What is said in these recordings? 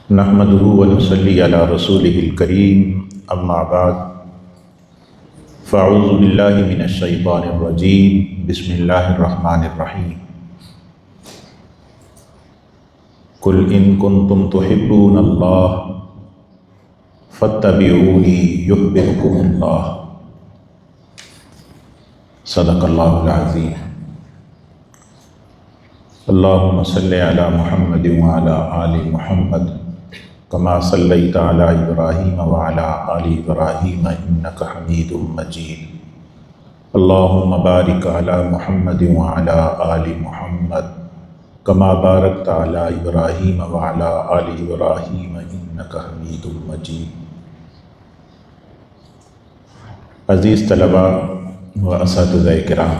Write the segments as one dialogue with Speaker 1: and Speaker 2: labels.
Speaker 1: نحمده ونصلي على رسوله الكريم اما بعد فاعوذ بالله من الشيطان الرجيم بسم الله الرحمن الرحيم قل ان كنتم تحبون الله فاتبعوني يحببكم الله صدق الله العظيم اللهم صل على محمد وعلى آل محمد كما صليت على إبراهيم وعلى آل إبراهيم إنك حميد مجيد اللهم بارك على محمد وعلى آل محمد كما باركت على إبراهيم وعلى آل إبراهيم إنك حميد مجيد۔ عزیز طلبہ و اساتذہ کرام،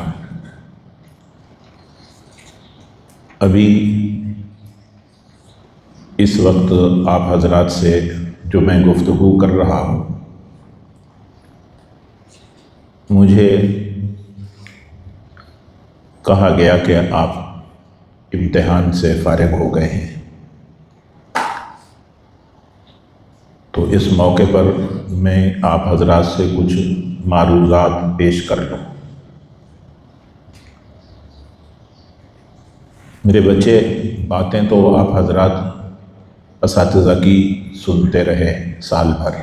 Speaker 1: ابھی اس وقت آپ حضرات سے جو میں گفتگو کر رہا ہوں، مجھے کہا گیا کہ آپ امتحان سے فارغ ہو گئے ہیں، تو اس موقع پر میں آپ حضرات سے کچھ معروضات پیش کر لوں۔ میرے بچے باتیں تو آپ حضرات اساتذہ کی سنتے رہے سال بھر،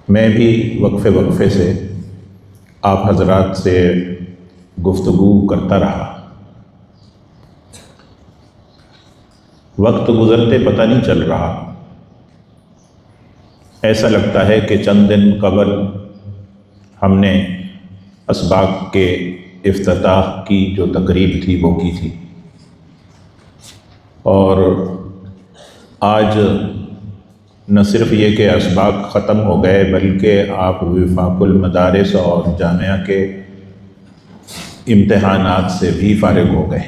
Speaker 1: میں بھی وقفے وقفے سے آپ حضرات سے گفتگو کرتا رہا۔ وقت گزرتے پتہ نہیں چل رہا، ایسا لگتا ہے کہ چند دن قبل ہم نے اسباق کے افتتاح کی جو تقریب تھی وہ کی تھی، اور آج نہ صرف یہ کہ اسباق ختم ہو گئے بلکہ آپ وفاق المدارس اور جامعہ کے امتحانات سے بھی فارغ ہو گئے۔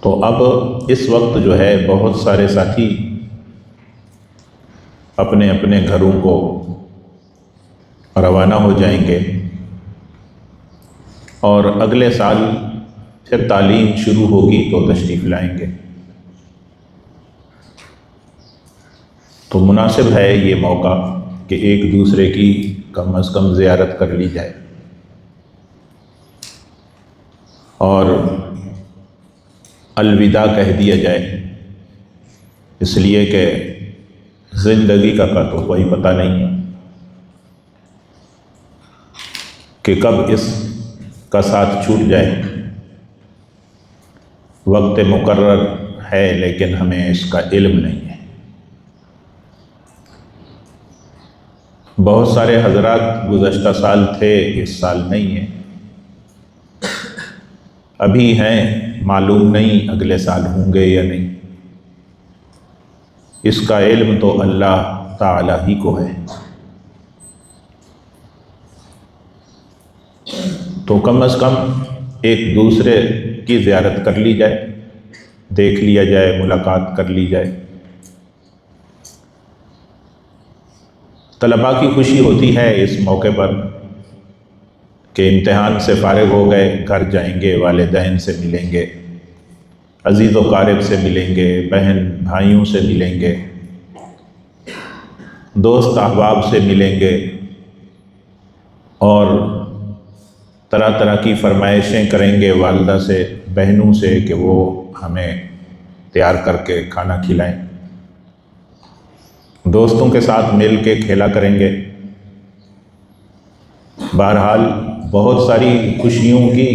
Speaker 1: تو اب اس وقت جو ہے بہت سارے ساتھی اپنے اپنے گھروں کو روانہ ہو جائیں گے، اور اگلے سال پھر تعلیم شروع ہوگی تو تشریف لائیں گے۔ تو مناسب ہے یہ موقع کہ ایک دوسرے کی کم از کم زیارت کر لی جائے، اور الوداع کہہ دیا جائے، اس لیے کہ زندگی کا تو کوئی پتہ نہیں ہے کہ کب اس کا ساتھ چھوٹ جائے۔ وقت مقرر ہے لیکن ہمیں اس کا علم نہیں ہے۔ بہت سارے حضرات گزشتہ سال تھے، اس سال نہیں ہیں، ابھی ہیں، معلوم نہیں اگلے سال ہوں گے یا نہیں، اس کا علم تو اللہ تعالی ہی کو ہے۔ تو کم از کم ایک دوسرے کی زیارت کر لی جائے، دیکھ لیا جائے، ملاقات کر لی جائے۔ طلباء کی خوشی ہوتی ہے اس موقع پر کہ امتحان سے فارغ ہو گئے، گھر جائیں گے، والدین سے ملیں گے، عزیز و قارب سے ملیں گے، بہن بھائیوں سے ملیں گے، دوست احباب سے ملیں گے، اور طرح طرح کی فرمائشیں کریں گے والدہ سے، بہنوں سے کہ وہ ہمیں تیار کر کے کھانا کھلائیں، دوستوں کے ساتھ مل کے کھیلا کریں گے۔ بہرحال بہت ساری خوشیوں کی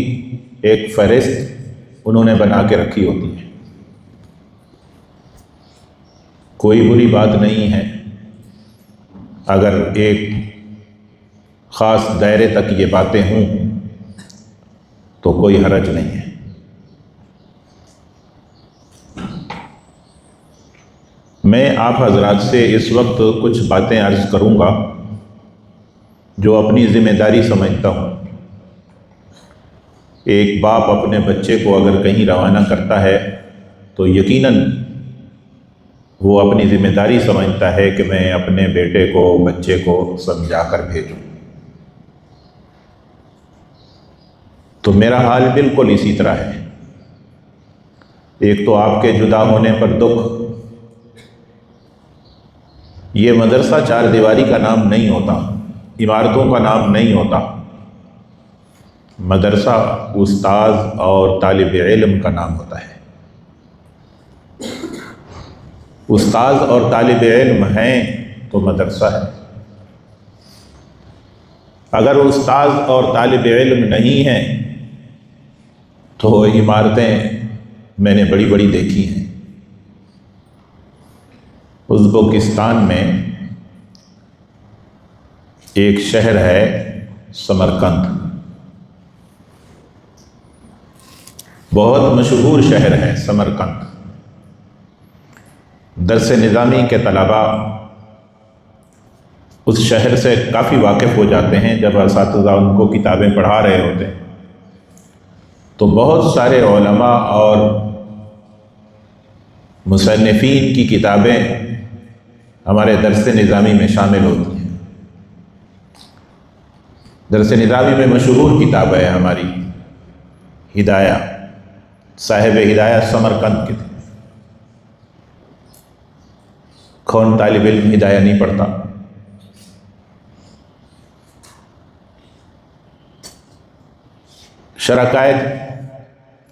Speaker 1: ایک فہرست انہوں نے بنا کے رکھی ہوتی ہے۔ کوئی بری بات نہیں ہے اگر ایک خاص دائرے تک یہ باتیں ہوں تو کوئی حرج نہیں ہے۔ میں آپ حضرات سے اس وقت کچھ باتیں عرض کروں گا جو اپنی ذمہ داری سمجھتا ہوں۔ ایک باپ اپنے بچے کو اگر کہیں روانہ کرتا ہے تو یقیناً وہ اپنی ذمہ داری سمجھتا ہے کہ میں اپنے بیٹے کو، بچے کو سمجھا کر بھیجوں۔ تو میرا حال بالکل اسی طرح ہے۔ ایک تو آپ کے جدا ہونے پر دکھ۔ یہ مدرسہ چار دیواری کا نام نہیں ہوتا، عمارتوں کا نام نہیں ہوتا، مدرسہ استاذ اور طالب علم کا نام ہوتا ہے۔ استاذ اور طالب علم ہیں تو مدرسہ ہے، اگر استاذ اور طالب علم نہیں ہیں تو عمارتیں میں نے بڑی بڑی دیکھی ہیں۔ ازبکستان میں ایک شہر ہے سمرقند، بہت مشہور شہر ہے سمرقند۔ درس نظامی کے طلباء اس شہر سے کافی واقف ہو جاتے ہیں جب اساتذہ ان کو کتابیں پڑھا رہے ہوتے ہیں، تو بہت سارے علماء اور مصنفین کی کتابیں ہمارے درس نظامی میں شامل ہوتی ہیں۔ درس نظامی میں مشہور کتاب ہے ہماری ہدایہ، صاحب ہدایہ سمرقند کے تھے۔ کون طالب علم ہدایہ نہیں پڑھتا؟ شرقائد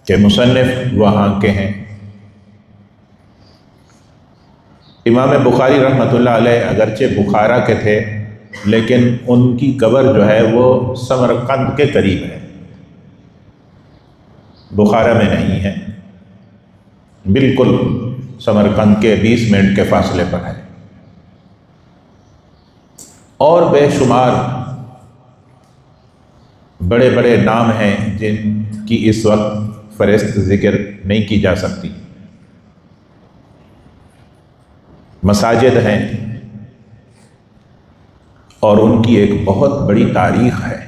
Speaker 1: کے مصنف وہاں کے ہیں۔ امام بخاری رحمۃ اللہ علیہ اگرچہ بخارا کے تھے لیکن ان کی قبر جو ہے وہ سمرقند کے قریب ہے، بخارا میں نہیں ہے، بالکل سمرقند کے 20 منٹ کے فاصلے پر ہے۔ اور بے شمار بڑے بڑے نام ہیں جن کی اس وقت فہرست ذکر نہیں کی جا سکتی۔ مساجد ہیں اور ان کی ایک بہت بڑی تاریخ ہے۔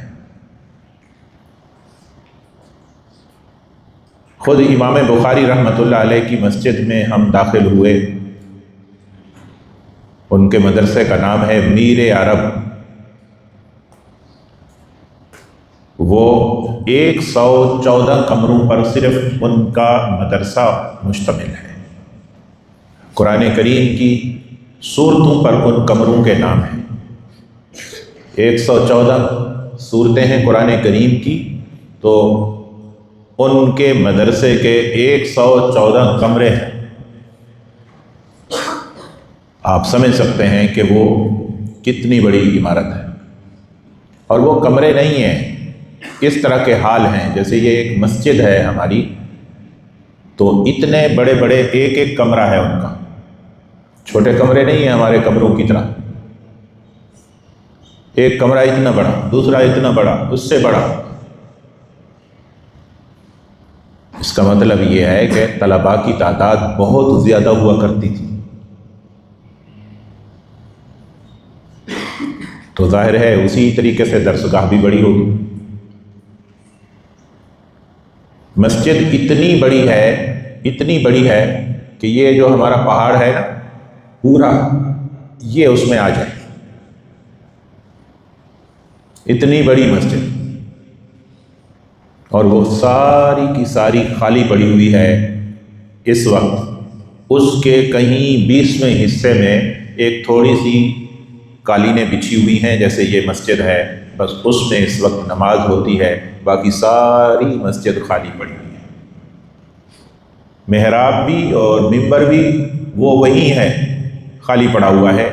Speaker 1: خود امام بخاری رحمۃ اللہ علیہ کی مسجد میں ہم داخل ہوئے، ان کے مدرسے کا نام ہے میر عرب۔ وہ 114 کمروں پر صرف ان کا مدرسہ مشتمل ہے۔ قرآن کریم کی سورتوں پر ان کمروں کے نام ہیں۔ 114 سورتیں ہیں قرآن کریم کی، تو ان کے مدرسے کے 114 کمرے ہیں۔ آپ سمجھ سکتے ہیں کہ وہ کتنی بڑی عمارت ہے، اور وہ کمرے نہیں ہیں، اس طرح کے حال ہیں جیسے یہ ایک مسجد ہے ہماری، تو اتنے بڑے بڑے ایک ایک کمرہ ہے ان کا، چھوٹے کمرے نہیں ہیں ہمارے کمروں کی طرح۔ ایک کمرہ اتنا بڑا، دوسرا اتنا بڑا، اس سے بڑا۔ اس کا مطلب یہ ہے کہ طلباء کی تعداد بہت زیادہ ہوا کرتی تھی، تو ظاہر ہے اسی طریقے سے درسگاہ بھی بڑی ہوگی۔ مسجد اتنی بڑی ہے کہ یہ جو ہمارا پہاڑ ہے نا پورا، یہ اس میں آ جائے، اتنی بڑی مسجد، اور وہ ساری کی ساری خالی پڑی ہوئی ہے اس وقت۔ اس کے کہیں 20ویں حصے میں ایک تھوڑی سی قالینیں بچھی ہوئی ہیں جیسے یہ مسجد ہے، بس اس میں اس وقت نماز ہوتی ہے، باقی ساری مسجد خالی پڑی ہوئی ہے۔ محراب بھی اور ممبر بھی وہ وہی ہے، خالی پڑا ہوا ہے۔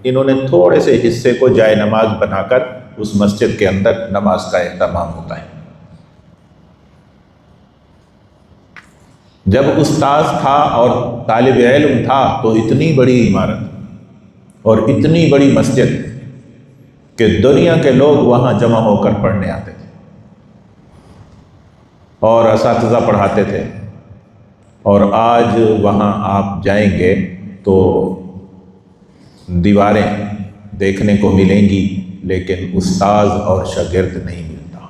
Speaker 1: انہوں نے تھوڑے سے حصے کو جائے نماز بنا کر اس مسجد کے اندر نماز کا اہتمام ہوتا ہے۔ جب استاذ تھا اور طالب علم تھا تو اتنی بڑی عمارت اور اتنی بڑی مسجد کہ دنیا کے لوگ وہاں جمع ہو کر پڑھنے آتے تھے اور اساتذہ پڑھاتے تھے۔ اور آج وہاں آپ جائیں گے تو دیواریں دیکھنے کو ملیں گی لیکن استاذ اور شاگرد نہیں ملتا۔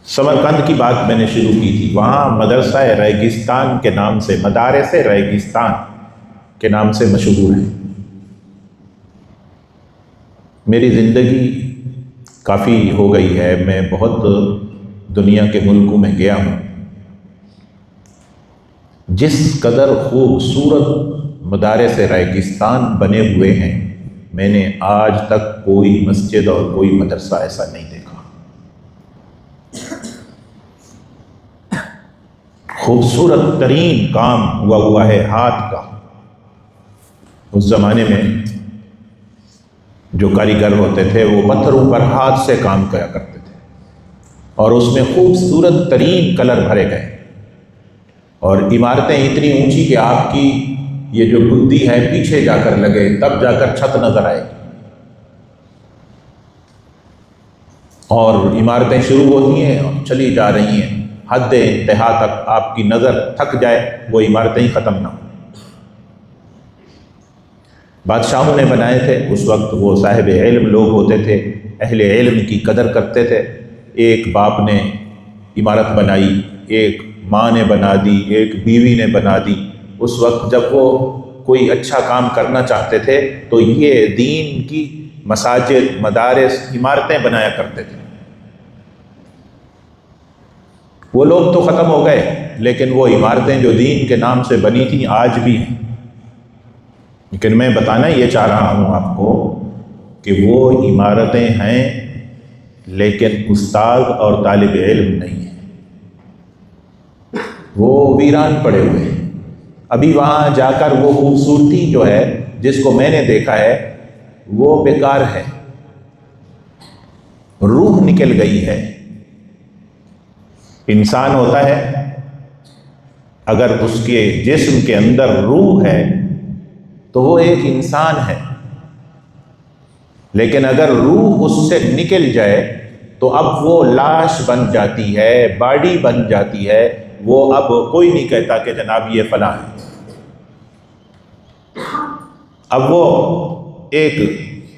Speaker 1: سمرقند کی بات میں نے شروع کی تھی، وہاں مدرسہ ریگستان کے نام سے، مدارس ریگستان کے نام سے مشہور ہے۔ میری زندگی کافی ہو گئی ہے، میں بہت دنیا کے ملکوں میں گیا ہوں، جس قدر خوبصورت مدارس ریگستان بنے ہوئے ہیں، میں نے آج تک کوئی مسجد اور کوئی مدرسہ ایسا نہیں دیکھا۔ خوبصورت ترین کام ہوا ہے ہاتھ کا۔ اس زمانے میں جو کاریگر ہوتے تھے وہ پتھروں پر ہاتھ سے کام کیا کرتے تھے، اور اس میں خوبصورت ترین کلر بھرے گئے، اور عمارتیں اتنی اونچی کہ آپ کی یہ جو بدھی ہے پیچھے جا کر لگے، تب جا کر چھت نظر آئے گی، اور عمارتیں شروع ہوتی ہیں اور چلی جا رہی ہیں حد انتہا تک، آپ کی نظر تھک جائے وہ عمارتیں ہی ختم نہ ہوں۔ بادشاہوں نے بنائے تھے، اس وقت وہ صاحب علم لوگ ہوتے تھے، اہل علم کی قدر کرتے تھے۔ ایک باپ نے عمارت بنائی، ایک ماں نے بنا دی، ایک بیوی نے بنا دی۔ اس وقت جب وہ کوئی اچھا کام کرنا چاہتے تھے تو یہ دین کی مساجد، مدارس، عمارتیں بنایا کرتے تھے۔ وہ لوگ تو ختم ہو گئے، لیکن وہ عمارتیں جو دین کے نام سے بنی تھیں آج بھی ہیں۔ لیکن میں بتانا یہ چاہ رہا ہوں آپ کو کہ وہ عمارتیں ہیں لیکن استاد اور طالب علم نہیں ہیں، وہ ویران پڑے ہوئے ہیں۔ ابھی وہاں جا کر وہ خوبصورتی جو ہے جس کو میں نے دیکھا ہے وہ بیکار ہے، روح نکل گئی ہے۔ انسان ہوتا ہے، اگر اس کے جسم کے اندر روح ہے تو وہ ایک انسان ہے، لیکن اگر روح اس سے نکل جائے تو اب وہ لاش بن جاتی ہے، باڈی بن جاتی ہے۔ وہ اب کوئی نہیں کہتا کہ جناب یہ فلاں ہے، اب وہ ایک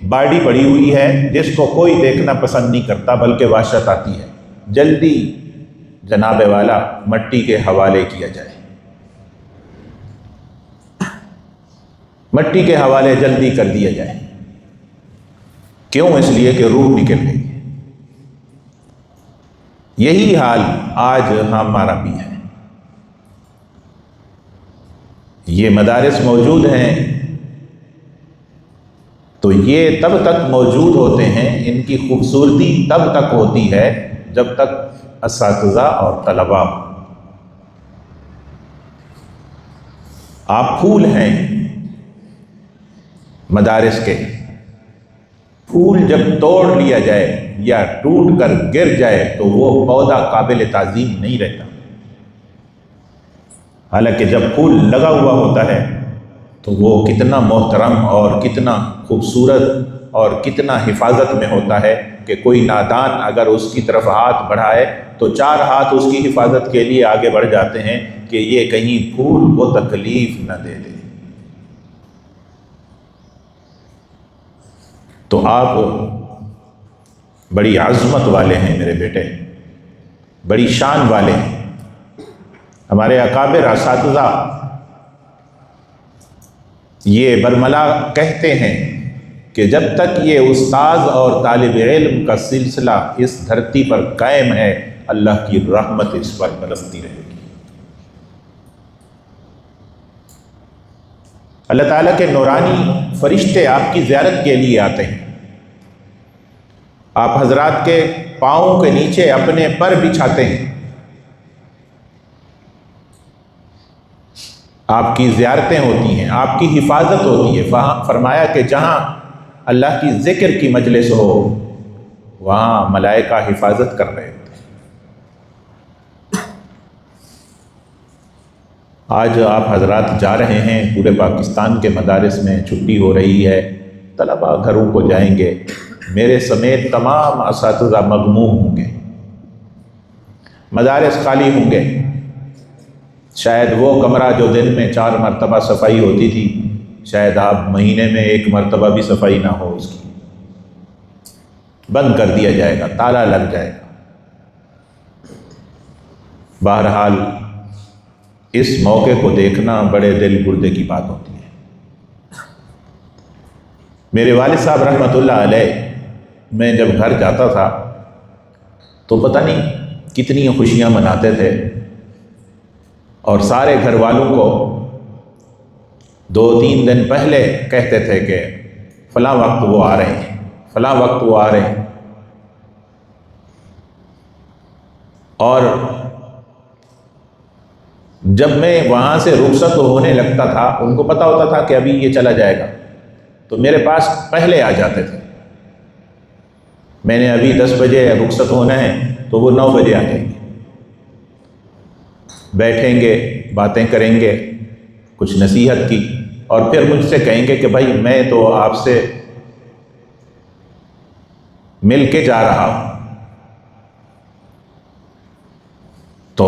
Speaker 1: باڈی پڑی ہوئی ہے جس کو کوئی دیکھنا پسند نہیں کرتا، بلکہ وحشت آتی ہے۔ جلدی جناب والا مٹی کے حوالے کیا جائے، مٹی کے حوالے جلدی کر دیا جائے۔ کیوں؟ اس لیے کہ روح نکل گئی ہے۔ یہی حال آج ہمارا بھی ہے۔ یہ مدارس موجود ہیں تو یہ تب تک موجود ہوتے ہیں، ان کی خوبصورتی تب تک ہوتی ہے جب تک اساتذہ اور طلباء۔ آپ پھول ہیں مدارس کے، پھول جب توڑ لیا جائے یا ٹوٹ کر گر جائے تو وہ پودا قابل تعظیم نہیں رہتا، حالانکہ جب پھول لگا ہوا ہوتا ہے تو وہ کتنا محترم اور کتنا خوبصورت اور کتنا حفاظت میں ہوتا ہے کہ کوئی نادان اگر اس کی طرف ہاتھ بڑھائے تو 4 ہاتھ اس کی حفاظت کے لیے آگے بڑھ جاتے ہیں کہ یہ کہیں پھول کو تکلیف نہ دے دے۔ تو آپ بڑی عظمت والے ہیں میرے بیٹے، بڑی شان والے ہیں۔ ہمارے اکابر اساتذہ یہ برملا کہتے ہیں کہ جب تک یہ استاذ اور طالب علم کا سلسلہ اس دھرتی پر قائم ہے، اللہ کی رحمت اس پر برستی رہے گی۔ اللہ تعالیٰ کے نورانی فرشتے آپ کی زیارت کے لیے آتے ہیں، آپ حضرات کے پاؤں کے نیچے اپنے پر بچھاتے ہیں، آپ کی زیارتیں ہوتی ہیں، آپ کی حفاظت ہوتی ہے۔ فرمایا کہ جہاں اللہ کی ذکر کی مجلس ہو وہاں ملائکہ حفاظت کر رہے ہوتے ہیں۔ آج آپ حضرات جا رہے ہیں پورے پاکستان کے مدارس میں، چھٹی ہو رہی ہے، طلباء گھروں کو جائیں گے، میرے سمیت تمام اساتذہ مغموم ہوں گے، مدارس خالی ہوں گے۔ شاید وہ کمرہ جو دن میں 4 مرتبہ صفائی ہوتی تھی، شاید آپ مہینے میں 1 مرتبہ بھی صفائی نہ ہو، اس کی بند کر دیا جائے گا، تالا لگ جائے گا۔ بہرحال اس موقع کو دیکھنا بڑے دل گردے کی بات ہوتی ہے۔ میرے والد صاحب رحمۃ اللہ علیہ، میں جب گھر جاتا تھا تو پتہ نہیں کتنی خوشیاں مناتے تھے، اور سارے گھر والوں کو 2-3 دن پہلے کہتے تھے کہ فلاں وقت وہ آ رہے ہیں، فلاں وقت وہ آ رہے ہیں. اور جب میں وہاں سے رخصت ہونے لگتا تھا، ان کو پتہ ہوتا تھا کہ ابھی یہ چلا جائے گا، تو میرے پاس پہلے آ جاتے تھے. میں نے ابھی 10 بجے رخصت ہونا ہے تو وہ 9 بجے آ جائیں گے، بیٹھیں گے، باتیں کریں گے، کچھ نصیحت کی، اور پھر مجھ سے کہیں گے کہ بھائی میں تو آپ سے مل کے جا رہا ہوں. تو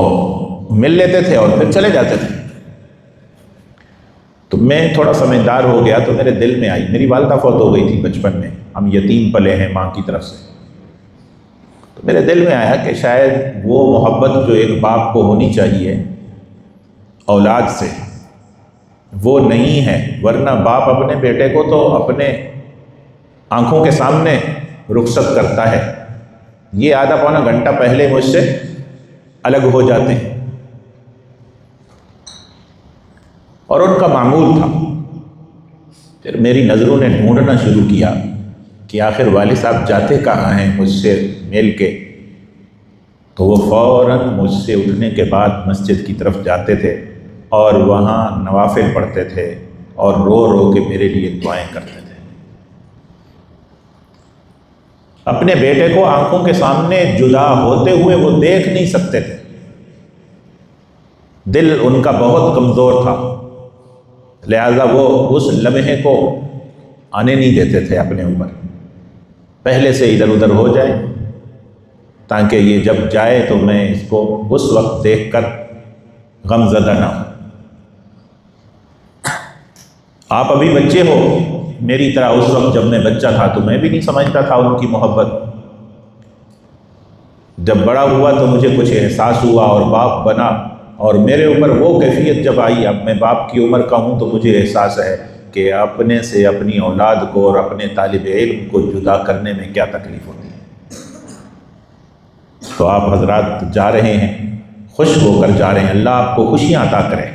Speaker 1: مل لیتے تھے اور پھر چلے جاتے تھے. تو میں تھوڑا سمجھدار ہو گیا تو میرے دل میں آئی، میری والدہ فوت ہو گئی تھی بچپن میں، ہم یتیم پلے ہیں ماں کی طرف سے. تو میرے دل میں آیا کہ شاید وہ محبت جو ایک باپ کو ہونی چاہیے اولاد سے، وہ نہیں ہے. ورنہ باپ اپنے بیٹے کو تو اپنے آنکھوں کے سامنے رخصت کرتا ہے، یہ آدھا پونا گھنٹہ پہلے مجھ سے الگ ہو جاتے ہیں. اور ان کا معمول تھا. پھر میری نظروں نے ڈھونڈنا شروع کیا کہ آخر والد صاحب جاتے کہاں ہیں مجھ سے مل کے. تو وہ فوراً مجھ سے اٹھنے کے بعد مسجد کی طرف جاتے تھے اور وہاں نوافل پڑھتے تھے اور رو رو کے میرے لیے دعائیں کرتے تھے. اپنے بیٹے کو آنکھوں کے سامنے جدا ہوتے ہوئے وہ دیکھ نہیں سکتے تھے. دل ان کا بہت کمزور تھا، لہذا وہ اس لمحے کو آنے نہیں دیتے تھے اپنے اوپر. پہلے سے ادھر ادھر ہو جائے تاکہ یہ جب جائے تو میں اس کو اس وقت دیکھ کر غم زدہ نہ ہوں. آپ ابھی بچے ہو میری طرح. اس وقت جب میں بچہ تھا تو میں بھی نہیں سمجھتا تھا ان کی محبت. جب بڑا ہوا تو مجھے کچھ احساس ہوا اور باپ بنا، اور میرے اوپر وہ کیفیت جب آئی، اب میں باپ کی عمر کا ہوں تو مجھے احساس ہے کہ اپنے سے اپنی اولاد کو اور اپنے طالب علم کو جدا کرنے میں کیا تکلیف ہوتی ہے. تو آپ حضرات جا رہے ہیں، خوش ہو کر جا رہے ہیں، اللہ آپ کو خوشیاں عطا کرے،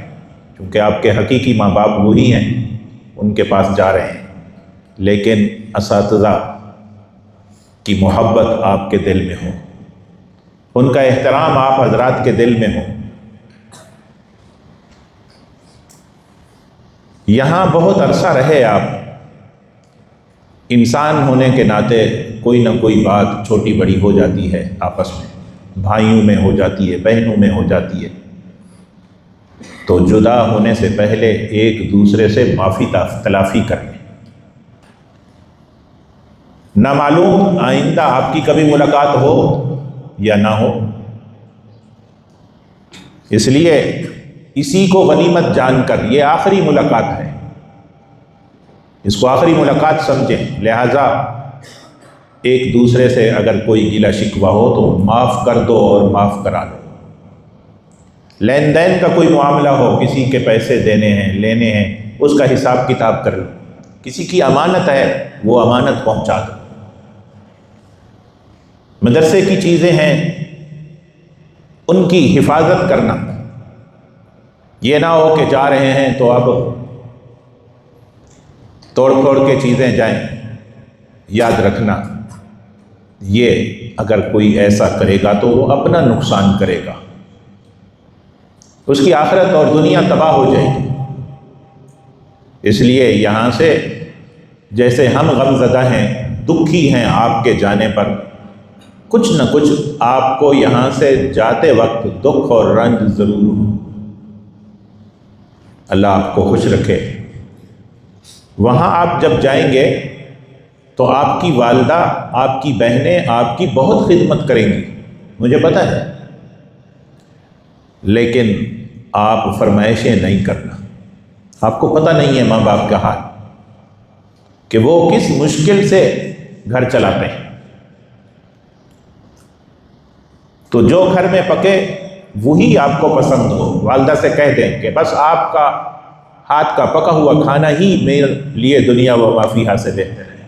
Speaker 1: کیونکہ آپ کے حقیقی ماں باپ وہی ہیں، ان کے پاس جا رہے ہیں. لیکن اساتذہ کی محبت آپ کے دل میں ہو، ان کا احترام آپ حضرات کے دل میں ہو. یہاں بہت عرصہ رہے آپ. انسان ہونے کے ناطے کوئی نہ کوئی بات چھوٹی بڑی ہو جاتی ہے، آپس میں بھائیوں میں ہو جاتی ہے، بہنوں میں ہو جاتی ہے. تو جدا ہونے سے پہلے ایک دوسرے سے معافی تلافی کر لیں. نہ معلوم آئندہ آپ کی کبھی ملاقات ہو یا نہ ہو، اس لیے اسی کو غنیمت جان کر، یہ آخری ملاقات ہے، اس کو آخری ملاقات سمجھیں. لہذا ایک دوسرے سے اگر کوئی گلہ شکوہ ہو تو معاف کر دو اور معاف کرا دو. لین دین کا کوئی معاملہ ہو، کسی کے پیسے دینے ہیں لینے ہیں، اس کا حساب کتاب کر لو. کسی کی امانت ہے وہ امانت پہنچا دو. مدرسے کی چیزیں ہیں ان کی حفاظت کرنا. یہ نہ ہو کہ جا رہے ہیں تو اب توڑ پھوڑ کے چیزیں جائیں. یاد رکھنا، یہ اگر کوئی ایسا کرے گا تو وہ اپنا نقصان کرے گا، اس کی آخرت اور دنیا تباہ ہو جائے گی. اس لیے یہاں سے جیسے ہم غم زدہ ہیں، دکھی ہیں آپ کے جانے پر، کچھ نہ کچھ آپ کو یہاں سے جاتے وقت دکھ اور رنج ضرور ہو. اللہ آپ کو خوش رکھے. وہاں آپ جب جائیں گے تو آپ کی والدہ، آپ کی بہنیں آپ کی بہت خدمت کریں گی، مجھے پتہ ہے. لیکن آپ فرمائشیں نہیں کرنا. آپ کو پتہ نہیں ہے ماں باپ کا حال کہ وہ کس مشکل سے گھر چلاتے ہیں. تو جو گھر میں پکے وہی آپ کو پسند ہو. والدہ سے کہہ دیں کہ بس آپ کا ہاتھ کا پکا ہوا کھانا ہی میرے لیے دنیا و ما فیہا سے بہتر ہے.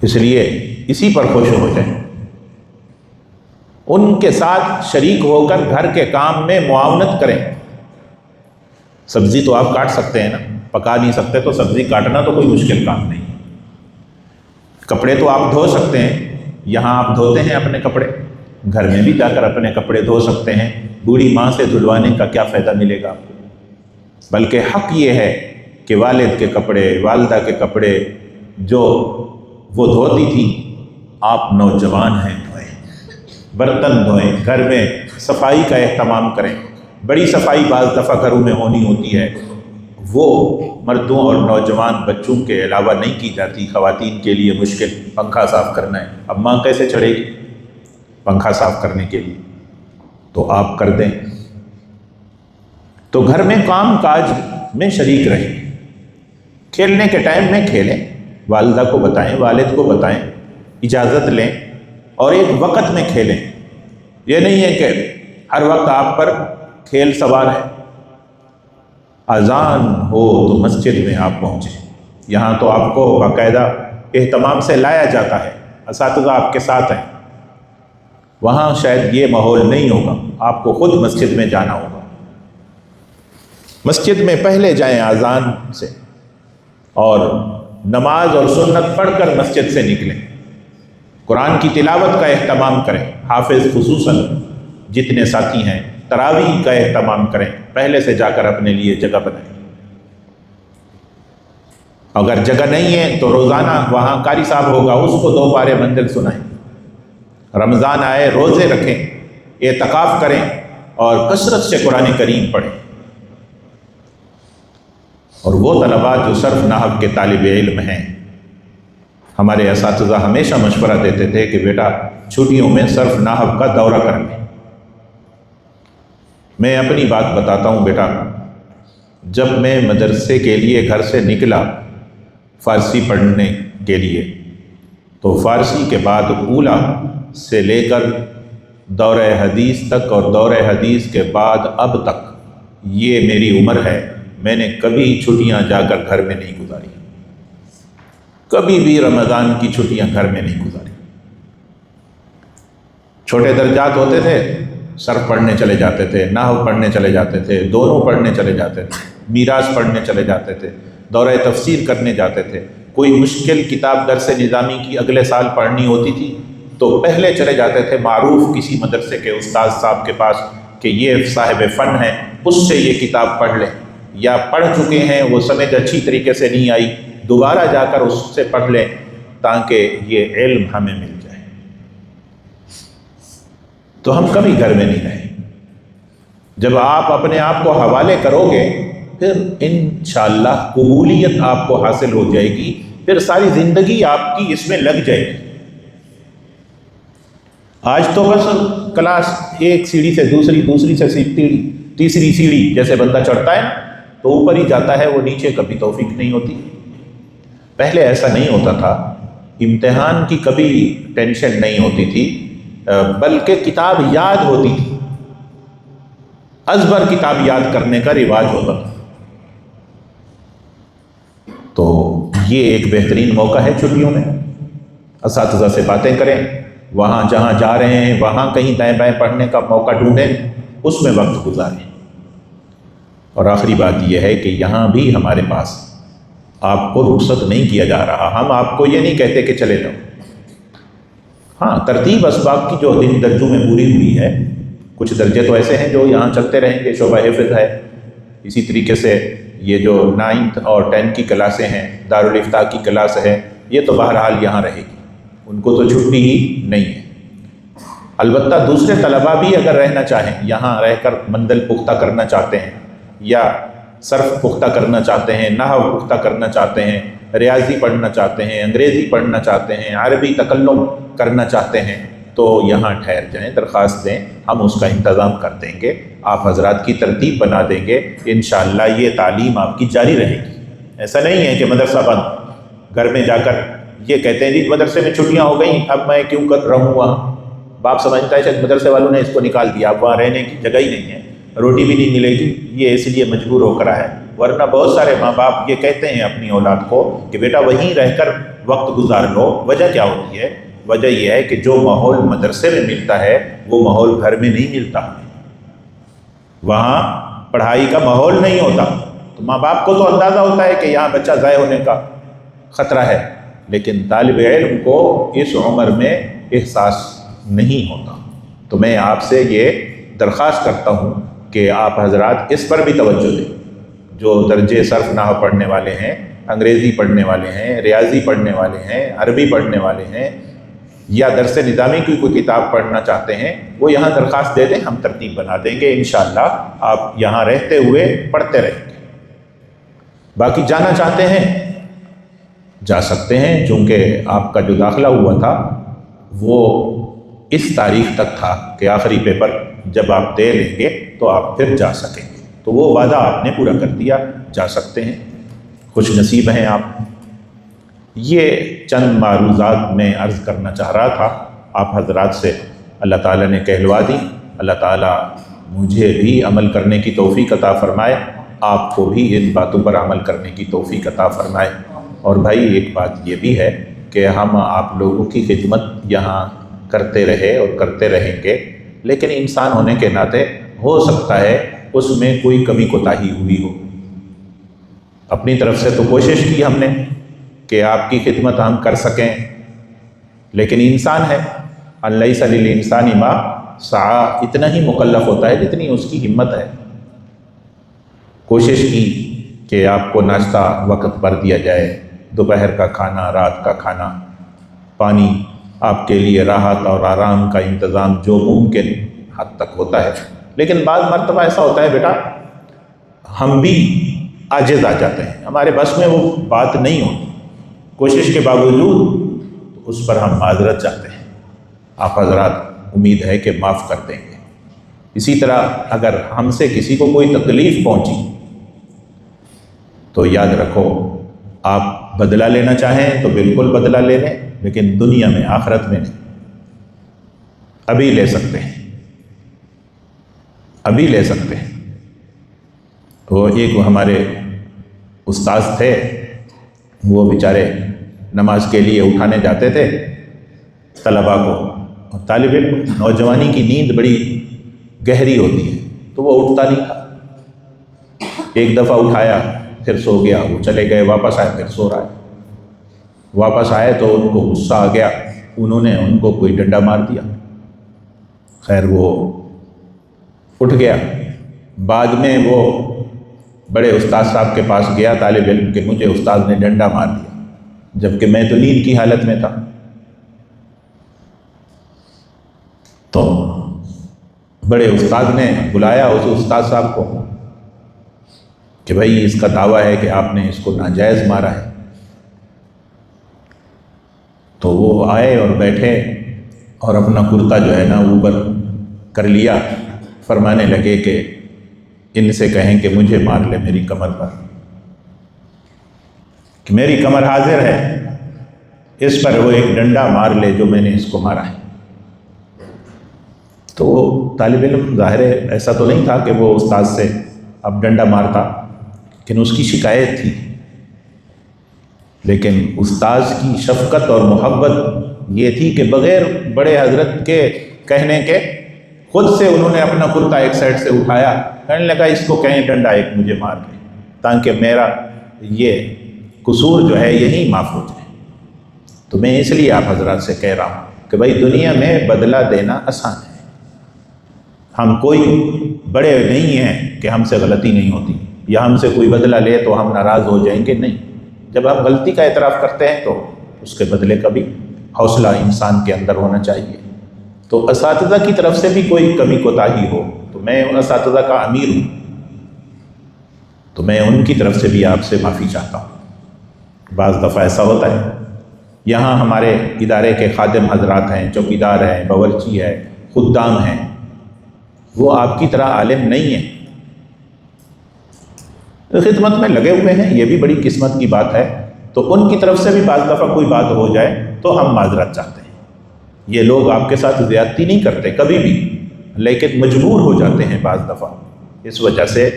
Speaker 1: اس لیے اسی پر خوش ہو جائیں. ان کے ساتھ شریک ہو کر گھر کے کام میں معاونت کریں۔ سبزی تو آپ کاٹ سکتے ہیں نا، پکا نہیں سکتے تو سبزی کاٹنا تو کوئی مشکل کام نہیں۔ کپڑے تو آپ دھو سکتے ہیں، یہاں آپ دھوتے ہیں اپنے کپڑے، گھر میں بھی جا کر اپنے کپڑے دھو سکتے ہیں۔ بوڑھی ماں سے دھلوانے کا کیا فائدہ ملے گا آپ کو؟ بلکہ حق یہ ہے کہ والد کے کپڑے، والدہ کے کپڑے جو وہ دھوتی تھی، آپ نوجوان ہیں دھوئیں، برتن دھوئیں، گھر میں صفائی کا اہتمام کریں۔ بڑی صفائی بعض دفعہ گھروں میں ہونی ہوتی ہے، وہ مردوں اور نوجوان بچوں کے علاوہ نہیں کی جاتی۔ خواتین کے لیے مشکل، پنکھا صاف کرنا ہے، اب ماں کیسے چڑھے گی پنکھا صاف کرنے کے لیے؟ تو آپ کر دیں۔ تو گھر میں کام کاج میں شریک رہیں، کھیلنے کے ٹائم میں کھیلیں، والدہ کو بتائیں، والد کو بتائیں، اجازت لیں، اور ایک وقت میں کھیلیں۔ یہ نہیں ہے کہ ہر وقت آپ پر کھیل سوار ہے۔ اذان ہو تو مسجد میں آپ پہنچیں، یہاں تو آپ کو باقاعدہ اہتمام سے لایا جاتا ہے، اساتذہ آپ کے ساتھ ہیں۔ وہاں شاید یہ ماحول نہیں ہوگا، آپ کو خود مسجد میں جانا ہوگا۔ مسجد میں پہلے جائیں اذان سے، اور نماز اور سنت پڑھ کر مسجد سے نکلیں۔ قرآن کی تلاوت کا اہتمام کریں، حافظ خصوصاً جتنے ساتھی ہیں تراویح کا اہتمام کریں، پہلے سے جا کر اپنے لیے جگہ بنائیں۔ اگر جگہ نہیں ہے تو روزانہ وہاں قاری صاحب ہوگا، اس کو 2 پارے منزل سنائیں۔ رمضان آئے روزے رکھیں، اعتکاف کریں، اور کثرت سے قرآن کریم پڑھیں۔ اور وہ طلباء جو صرف نحو کے طالب علم ہیں، ہمارے اساتذہ ہمیشہ مشورہ دیتے تھے کہ بیٹا چھٹیوں میں صرف نحو کا دورہ کر لیں۔ میں اپنی بات بتاتا ہوں بیٹا، جب میں مدرسے کے لیے گھر سے نکلا فارسی پڑھنے کے لیے، تو فارسی کے بعد اولیٰ سے لے کر دورہ حدیث تک، اور دورہ حدیث کے بعد اب تک، یہ میری عمر ہے، میں نے کبھی چھٹیاں جا کر گھر میں نہیں گزاری، کبھی بھی رمضان کی چھٹیاں گھر میں نہیں گزاری۔ چھوٹے درجات ہوتے تھے، صرف پڑھنے چلے جاتے تھے، نحو پڑھنے چلے جاتے تھے، دونوں پڑھنے چلے جاتے تھے، میراث پڑھنے چلے جاتے تھے، دورہ تفسیر کرنے جاتے تھے۔ کوئی مشکل کتاب درس نظامی کی اگلے سال پڑھنی ہوتی تھی تو پہلے چلے جاتے تھے معروف کسی مدرسے کے استاد صاحب کے پاس کہ یہ صاحب فن ہے، اس سے یہ کتاب پڑھ لیں، یا پڑھ چکے ہیں وہ سمجھ اچھی طریقے سے نہیں آئی، دوبارہ جا کر اس سے پڑھ لیں تاکہ یہ علم ہمیں مل جائے۔ تو ہم کبھی گھر میں نہیں رہیں۔ جب آپ اپنے آپ کو حوالے کرو گے، پھر انشاءاللہ قبولیت آپ کو حاصل ہو جائے گی، پھر ساری زندگی آپ کی اس میں لگ جائے گی۔ آج تو بس کلاس ایک سیڑھی سے دوسری، دوسری سے تیسری سیڑھی جیسے بندہ چڑھتا ہے نا تو اوپر ہی جاتا ہے، وہ نیچے کبھی توفیق نہیں ہوتی۔ پہلے ایسا نہیں ہوتا تھا، امتحان کی کبھی ٹینشن نہیں ہوتی تھی، بلکہ کتاب یاد ہوتی تھی، ازبر کتاب یاد کرنے کا رواج ہوتا تھا۔ تو یہ ایک بہترین موقع ہے چھٹیوں میں، اساتذہ سے باتیں کریں، وہاں جہاں جا رہے ہیں وہاں کہیں دائیں بائیں پڑھنے کا موقع ڈھونڈیں، اس میں وقت گزاریں۔ اور آخری بات یہ ہے کہ یہاں بھی ہمارے پاس آپ کو رخصت نہیں کیا جا رہا، ہم آپ کو یہ نہیں کہتے کہ چلے جاؤ۔ ہاں، ترتیب اسباق کی جو دن درجوں میں پوری ہوئی ہے، کچھ درجے تو ایسے ہیں جو یہاں چلتے رہیں گے، شعبہ حفظ ہے، اسی طریقے سے یہ جو 9th اور 10th کی کلاسیں ہیں، دارالفتاح کی کلاس ہے، یہ تو بہرحال یہاں رہے گی، ان کو تو چھٹی ہی نہیں ہے۔ البتہ دوسرے طلباء بھی اگر رہنا چاہیں، یہاں رہ کر منزل پختہ کرنا چاہتے ہیں، یا صرف پختہ کرنا چاہتے ہیں، نحو پختہ کرنا چاہتے ہیں، ریاضی پڑھنا چاہتے ہیں، انگریزی پڑھنا چاہتے ہیں، عربی تکلم کرنا چاہتے ہیں، تو یہاں ٹھہر جائیں، درخواست دیں، ہم اس کا انتظام کر دیں گے، آپ حضرات کی ترتیب بنا دیں گے، انشاءاللہ یہ تعلیم آپ کی جاری رہے گی۔ ایسا نہیں ہے کہ مدرسہ بند، گھر میں جا کر یہ کہتے ہیں جی مدرسے میں چھٹیاں ہو گئیں، اب میں کیوں کر رہوں وہاں۔ باپ سمجھتا ہے شاید مدرسے والوں نے اس کو نکال دیا، اب وہاں رہنے کی جگہ ہی نہیں ہے، روٹی بھی نہیں ملے گی، یہ اس لیے مجبور ہو کر ہے۔ ورنہ بہت سارے ماں باپ یہ کہتے ہیں اپنی اولاد کو کہ بیٹا وہیں رہ کر وقت گزار لو۔ وجہ کیا ہوتی ہے وجہ یہ ہے کہ جو ماحول مدرسے میں ملتا ہے وہ ماحول گھر میں نہیں ملتا، وہاں پڑھائی کا ماحول نہیں ہوتا، تو ماں باپ کو تو اندازہ ہوتا ہے کہ یہاں بچہ ضائع ہونے کا خطرہ ہے، لیکن طالب علم کو اس عمر میں احساس نہیں ہوتا۔ تو میں آپ سے یہ درخواست کرتا ہوں کہ آپ حضرات اس پر بھی توجہ دیں، جو درجے صرف نحو پڑھنے والے ہیں، انگریزی پڑھنے والے ہیں، ریاضی پڑھنے والے ہیں، عربی پڑھنے والے ہیں، یا درس نظامی کی کوئی کتاب پڑھنا چاہتے ہیں، وہ یہاں درخواست دے دیں، ہم ترتیب بنا دیں گے، انشاءاللہ آپ یہاں رہتے ہوئے پڑھتے رہیں گے۔ باقی جانا چاہتے ہیں جا سکتے ہیں، چونکہ آپ کا جو داخلہ ہوا تھا وہ اس تاریخ تک تھا کہ آخری پیپر جب آپ دے لیں گے تو آپ پھر جا سکیں گے، تو وہ وعدہ آپ نے پورا کر دیا، جا سکتے ہیں، خوش نصیب ہیں آپ۔ یہ چند معروضات میں عرض کرنا چاہ رہا تھا آپ حضرات سے، اللہ تعالیٰ نے کہلوا دی۔ اللہ تعالیٰ مجھے بھی عمل کرنے کی توفیق عطا فرمائے، آپ کو بھی ان باتوں پر عمل کرنے کی توفیق عطا فرمائے۔ اور بھائی ایک بات یہ بھی ہے کہ ہم آپ لوگوں کی خدمت یہاں کرتے رہے اور کرتے رہیں گے، لیکن انسان ہونے کے ناطے ہو سکتا ہے اس میں کوئی کمی کوتاہی ہوئی ہو۔ اپنی طرف سے تو کوشش کی ہم نے کہ آپ کی خدمت ہم کر سکیں، لیکن انسان ہے، الیس للانسان ما سعی، اتنا ہی مکلف ہوتا ہے جتنی اس کی ہمت ہے۔ کوشش کی کہ آپ کو ناشتہ وقت پر دیا جائے، دوپہر کا کھانا، رات کا کھانا، پانی، آپ کے لیے راحت اور آرام کا انتظام جو ممکن حد تک ہوتا ہے، لیکن بعض مرتبہ ایسا ہوتا ہے بیٹا ہم بھی عاجز آ جاتے ہیں، ہمارے بس میں وہ بات نہیں ہوتی، کوشش کے باوجود اس پر ہم معذرت چاہتے ہیں۔ آپ حضرات امید ہے کہ معاف کر دیں گے۔ اسی طرح اگر ہم سے کسی کو کوئی تکلیف پہنچی تو یاد رکھو، آپ بدلہ لینا چاہیں تو بالکل بدلہ لے لیں، لیکن دنیا میں، آخرت میں نہیں۔ ابھی لے سکتے ہیں، ابھی لے سکتے ہیں۔ تو ایک ہمارے استاذ تھے، وہ بیچارے نماز کے لیے اٹھانے جاتے تھے طلباء کو، اور طالب علم نوجوانی کی نیند بڑی گہری ہوتی ہے تو وہ اٹھتا نہیں تھا۔ ایک دفعہ اٹھایا پھر سو گیا، وہ چلے گئے، واپس آئے پھر سو رہا ہے۔ واپس آئے تو ان کو غصہ آ گیا، انہوں نے ان کو کوئی ڈنڈا مار دیا۔ خیر وہ اٹھ گیا، بعد میں وہ بڑے استاد صاحب کے پاس گیا طالب علم کہ مجھے استاد نے ڈنڈا مار دیا، جبکہ میں تو نیند کی حالت میں تھا۔ تو بڑے استاد نے بلایا اس استاد صاحب کو کہ بھائی اس کا دعویٰ ہے کہ آپ نے اس کو ناجائز مارا ہے۔ تو وہ آئے اور بیٹھے اور اپنا کرتا جو ہے نا اوپر کر لیا، فرمانے لگے کہ ان سے کہیں کہ مجھے مار لے میری کمر پر، کہ میری کمر حاضر ہے، اس پر وہ ایک ڈنڈا مار لے جو میں نے اس کو مارا ہے۔ تو وہ طالب علم ظاہر ہے ایسا تو نہیں تھا کہ وہ استاد سے اب ڈنڈا مارتا، لیکن اس کی شکایت تھی۔ لیکن استاذ کی شفقت اور محبت یہ تھی کہ بغیر بڑے حضرت کے کہنے کے خود سے انہوں نے اپنا کرتا ایک سائڈ سے اٹھایا، کہنے لگا اس کو کہیں ڈنڈا ایک مجھے مار لے تاکہ میرا یہ قصور جو ہے یہی معاف ہو جائے۔ تو میں اس لیے آپ حضرات سے کہہ رہا ہوں کہ بھائی دنیا میں بدلہ دینا آسان ہے، ہم کوئی بڑے نہیں ہیں کہ ہم سے غلطی نہیں ہوتی یا ہم سے کوئی بدلہ لے تو ہم ناراض ہو جائیں گے، نہیں۔ جب ہم غلطی کا اعتراف کرتے ہیں تو اس کے بدلے کا بھی حوصلہ انسان کے اندر ہونا چاہیے۔ تو اساتذہ کی طرف سے بھی کوئی کمی کوتاہی ہو تو میں ان اساتذہ کا امیر ہوں، تو میں ان کی طرف سے بھی آپ سے معافی چاہتا ہوں۔ بعض دفعہ ایسا ہوتا ہے، یہاں ہمارے ادارے کے خادم حضرات ہیں، چوکیدار ہیں، باورچی ہے، خدام ہیں، وہ آپ کی طرح عالم نہیں ہیں، خدمت میں لگے ہوئے ہیں، یہ بھی بڑی قسمت کی بات ہے۔ تو ان کی طرف سے بھی بعض دفعہ کوئی بات ہو جائے تو ہم معذرت چاہتے ہیں۔ یہ لوگ آپ کے ساتھ زیادتی نہیں کرتے کبھی بھی، لیکن مجبور ہو جاتے ہیں بعض دفعہ، اس وجہ سے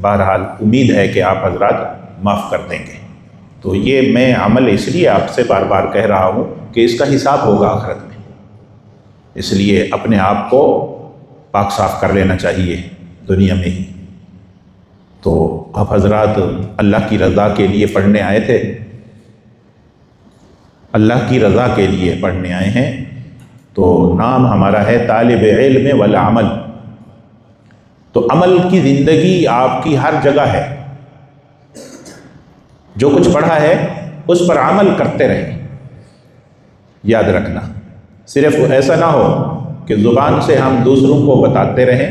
Speaker 1: بہرحال امید ہے کہ آپ حضرات معاف کر دیں گے۔ تو یہ میں عمل اس لیے آپ سے بار بار کہہ رہا ہوں کہ اس کا حساب ہوگا آخرت میں، اس لیے اپنے آپ کو پاک صاف کر لینا چاہیے دنیا میں ہی۔ تو آپ حضرات اللہ کی رضا کے لیے پڑھنے آئے تھے، اللہ کی رضا کے لیے پڑھنے آئے ہیں، تو نام ہمارا ہے طالب علم والعمل۔ تو عمل کی زندگی آپ کی ہر جگہ ہے، جو کچھ پڑھا ہے اس پر عمل کرتے رہیں۔ یاد رکھنا، صرف ایسا نہ ہو کہ زبان سے ہم دوسروں کو بتاتے رہیں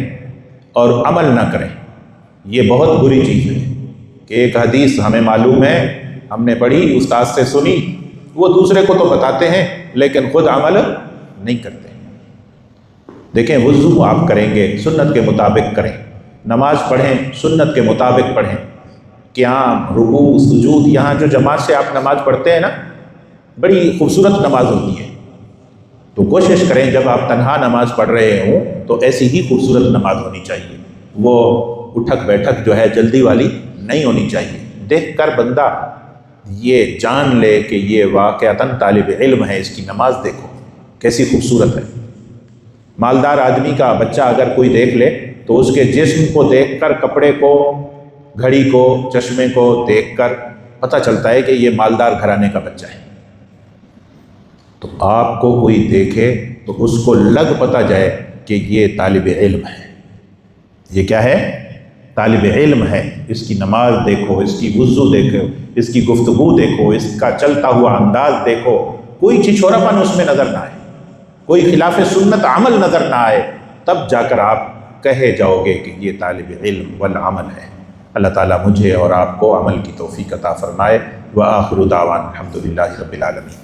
Speaker 1: اور عمل نہ کریں۔ یہ بہت بری چیز ہے کہ ایک حدیث ہمیں معلوم ہے، ہم نے پڑھی، استاد سے سنی، وہ دوسرے کو تو بتاتے ہیں لیکن خود عمل نہیں کرتے۔ دیکھیں، وضو آپ کریں گے سنت کے مطابق کریں، نماز پڑھیں سنت کے مطابق پڑھیں، قیام، رکوع، سجود، یہاں جو جماعت سے آپ نماز پڑھتے ہیں نا، بڑی خوبصورت نماز ہوتی ہے، تو کوشش کریں جب آپ تنہا نماز پڑھ رہے ہوں تو ایسی ہی خوبصورت نماز ہونی چاہیے، وہ اٹھک بیٹھک جو ہے جلدی والی نہیں ہونی چاہیے۔ دیکھ کر بندہ یہ جان لے کہ یہ واقعتاً طالب علم ہے، اس کی نماز دیکھو کیسی خوبصورت ہے۔ مالدار آدمی کا بچہ اگر کوئی دیکھ لے تو اس کے جسم کو دیکھ کر، کپڑے کو، گھڑی کو، چشمے کو دیکھ کر پتہ چلتا ہے کہ یہ مالدار گھرانے کا بچہ ہے۔ تو آپ کو کوئی دیکھے تو اس کو لگ پتہ جائے کہ یہ طالب علم ہے۔ یہ کیا ہے؟ طالب علم ہے۔ اس کی نماز دیکھو، اس کی وضو دیکھو، اس کی گفتگو دیکھو، اس کا چلتا ہوا انداز دیکھو، کوئی چھچورا پن اس میں نظر نہ آئے، کوئی خلاف سنت عمل نظر نہ آئے، تب جا کر آپ کہے جاؤ گے کہ یہ طالب علم والعمل ہے۔ اللہ تعالیٰ مجھے اور آپ کو عمل کی توفیق عطا فرمائے۔ وآخر دعوانا الحمدللہ رب العالمین۔